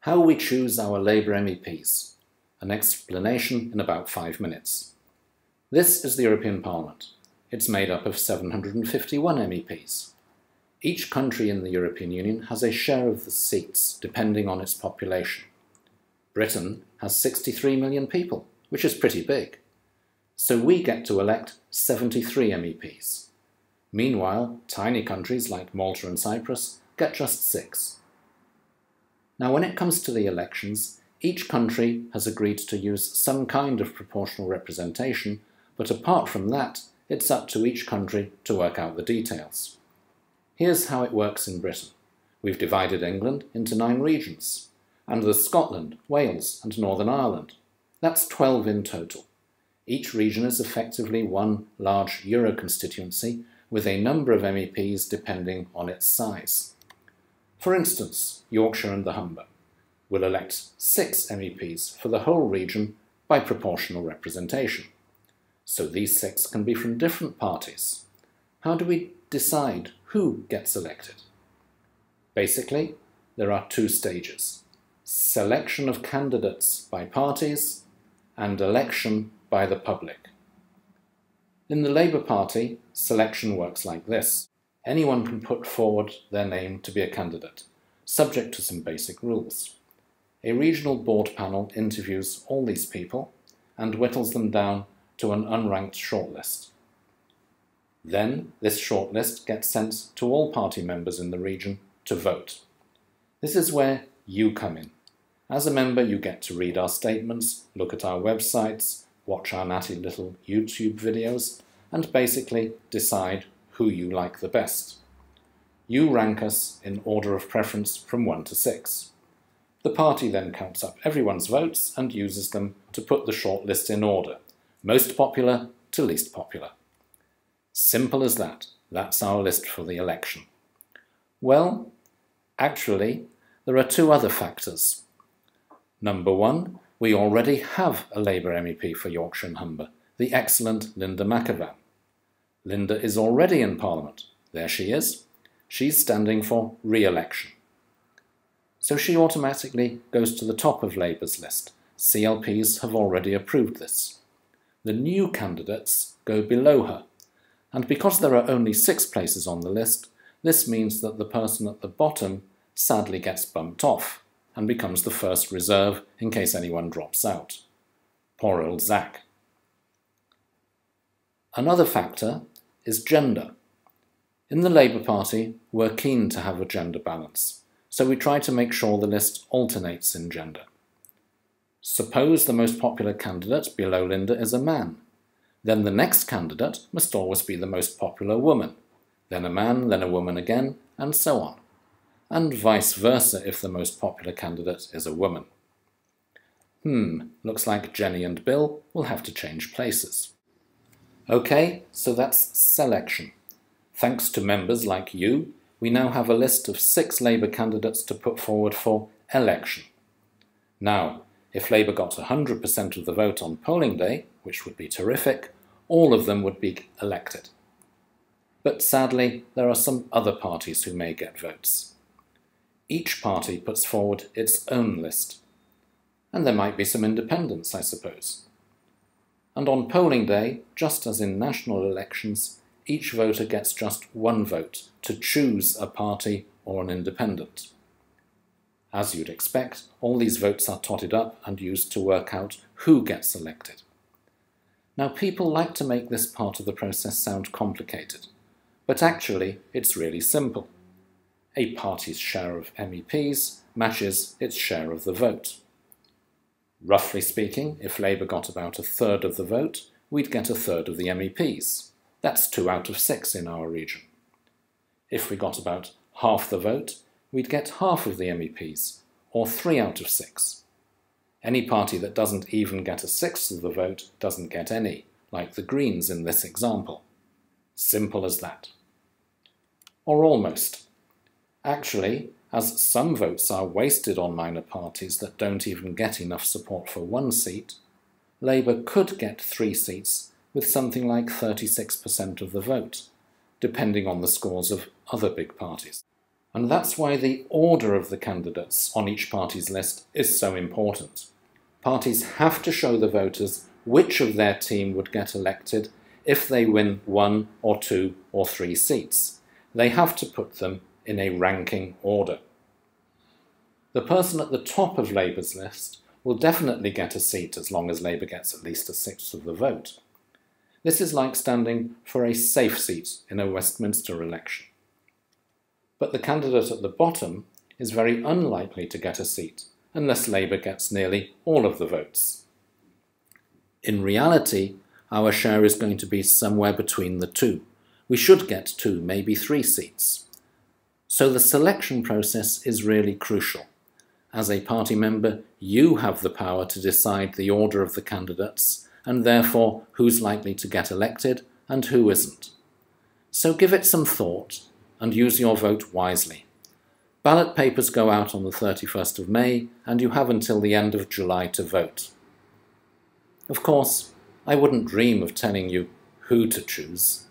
How we choose our Labour MEPs. An explanation in about 5 minutes. This is the European Parliament. It's made up of 751 MEPs. Each country in the European Union has a share of the seats depending on its population. Britain has 63 million people, which is pretty big. So we get to elect 73 MEPs. Meanwhile, tiny countries like Malta and Cyprus get just 6. Now, when it comes to the elections, each country has agreed to use some kind of proportional representation, but apart from that, it's up to each country to work out the details. Here's how it works in Britain. We've divided England into 9 regions, and there's Scotland, Wales and Northern Ireland. That's 12 in total. Each region is effectively one large Euro constituency with a number of MEPs depending on its size. For instance, Yorkshire and the Humber will elect 6 MEPs for the whole region by proportional representation. So these 6 can be from different parties. How do we decide who gets elected? Basically, there are 2 stages: selection of candidates by parties and election by the public. In the Labour Party, selection works like this. Anyone can put forward their name to be a candidate, subject to some basic rules. A regional board panel interviews all these people and whittles them down to an unranked shortlist. Then this shortlist gets sent to all party members in the region to vote. This is where you come in. As a member, you get to read our statements, look at our websites, watch our natty little YouTube videos, and basically decide who you like the best. You rank us in order of preference from 1 to 6. The party then counts up everyone's votes and uses them to put the shortlist in order, most popular to least popular. Simple as that. That's our list for the election. Well, actually, there are 2 other factors. Number 1, we already have a Labour MEP for Yorkshire and Humber, the excellent Linda McAvan. Linda is already in Parliament. There she is. She's standing for re-election. So she automatically goes to the top of Labour's list. CLPs have already approved this. The new candidates go below her. And because there are only 6 places on the list, this means that the person at the bottom sadly gets bumped off and becomes the first reserve in case anyone drops out. Poor old Zach. Another factor is gender. In the Labour Party, we're keen to have a gender balance, so we try to make sure the list alternates in gender. Suppose the most popular candidate below Linda is a man. Then the next candidate must always be the most popular woman, then a man, then a woman again, and so on. And vice versa if the most popular candidate is a woman. Looks like Jenny and Bill will have to change places. Okay, so that's selection. Thanks to members like you, we now have a list of 6 Labour candidates to put forward for election. Now, if Labour got 100% of the vote on polling day, which would be terrific, all of them would be elected. But sadly, there are some other parties who may get votes. Each party puts forward its own list. And there might be some independents, I suppose. And on polling day, just as in national elections, each voter gets just 1 vote to choose a party or an independent. As you'd expect, all these votes are totted up and used to work out who gets elected. Now, people like to make this part of the process sound complicated, but actually it's really simple. A party's share of MEPs matches its share of the vote. Roughly speaking, if Labour got about 1/3 of the vote, we'd get 1/3 of the MEPs. That's 2 out of 6 in our region. If we got about half the vote, we'd get half of the MEPs, or 3 out of 6. Any party that doesn't even get 1/6 of the vote doesn't get any, like the Greens in this example. Simple as that. Or almost. Actually, as some votes are wasted on minor parties that don't even get enough support for 1 seat, Labour could get 3 seats with something like 36% of the vote, depending on the scores of other big parties. And that's why the order of the candidates on each party's list is so important. Parties have to show the voters which of their team would get elected if they win 1 or 2 or 3 seats. They have to put them in a ranking order. The person at the top of Labour's list will definitely get a seat as long as Labour gets at least a sixth of the vote. This is like standing for a safe seat in a Westminster election. But the candidate at the bottom is very unlikely to get a seat unless Labour gets nearly all of the votes. In reality, our share is going to be somewhere between the two. We should get 2, maybe 3 seats. So the selection process is really crucial. As a party member, you have the power to decide the order of the candidates and therefore who's likely to get elected and who isn't. So give it some thought and use your vote wisely. Ballot papers go out on the 31st of May and you have until the end of July to vote. Of course, I wouldn't dream of telling you who to choose.